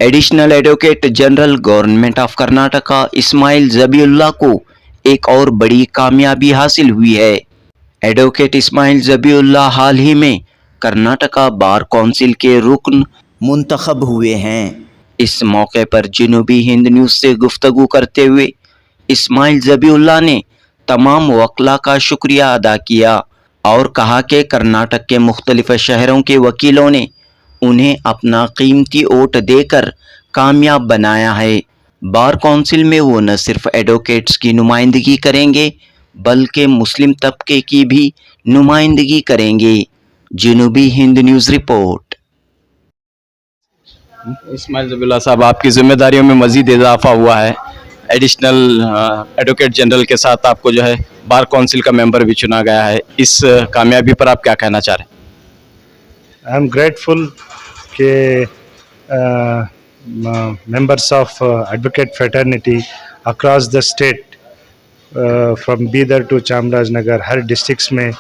Additional advocate general government of Karnataka Ismail Zabiullah को एक और बड़ी कामयाबी हासिल हुई है। एडवोकेट इस्माइल ज़बीउल्लाह हाल ही में कर्नाटका बार काउंसिल के रुकन मुंतखब हुए हैं। इस मौके पर जनूबी हिंद न्यूज़ से गुफ्तगू करते हुए इस्माइल ज़बीउल्लाह ने तमाम वकला का शुक्रिया अदा किया और कहा कि कर्नाटक के मुख्तलिफ शहरों के वकीलों ने उन्हें अपना कीमती वोट देकर कामयाब बनाया है। बार काउंसिल में वो न सिर्फ एडवोकेट्स की नुमाइंदगी करेंगे बल्कि मुस्लिम तबके की भी नुमाइंदगी करेंगे। जनूबी हिंद न्यूज़ रिपोर्ट। इस्माइल ज़बीउल्लाह साहब, आपकी जिम्मेदारियों में मजीद इजाफा हुआ है। एडिशनल एडवोकेट जनरल के साथ आपको जो है बार काउंसिल का मेंबर भी चुना गया है। इस कामयाबी पर आप क्या कहना चाह रहे हैं? आई एम ग्रेटफुल के members of advocate fraternity across the state, from Bidar to Chamarajanagar, हर डिस्ट्रिक्ट्स में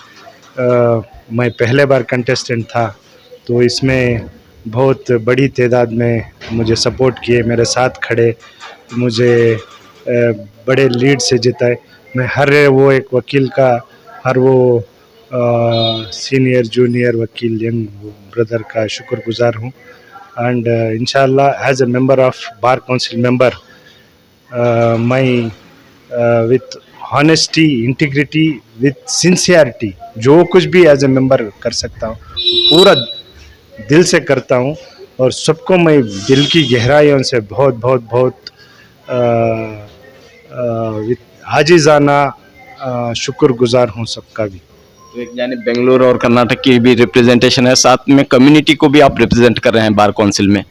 मैं पहले बार कंटेस्टेंट था, तो इसमें बहुत बड़ी तादाद में मुझे सपोर्ट किए, मेरे साथ खड़े, मुझे बड़े लीड से जिताए। मैं हर वो एक वकील का, हर वो सीनियर जूनियर वकील यंग ब्रदर का शुक्रगुजार हूँ। and inshallah as a member of bar council member, my with honesty, integrity, with sincerity, जो कुछ भी एज ए मेंबर कर सकता हूँ पूरा दिल से करता हूँ और सबको मैं दिल की गहराइयों से बहुत बहुत बहुत आजिज़ाना शुक्रगुजार हूँ सबका भी। तो एक जानिब बेंगलुरु और कर्नाटक की भी रिप्रेजेंटेशन है, साथ में कम्युनिटी को भी आप रिप्रेजेंट कर रहे हैं बार काउंसिल में।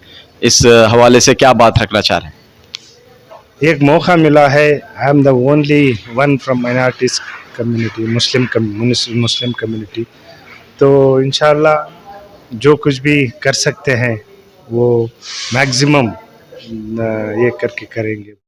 इस हवाले से क्या बात रखना चाह रहे हैं? एक मौका मिला है। I am the only one from minorities community, Muslim community, तो इंशाल्लाह जो कुछ भी कर सकते हैं वो मैक्सिमम ये करके करेंगे।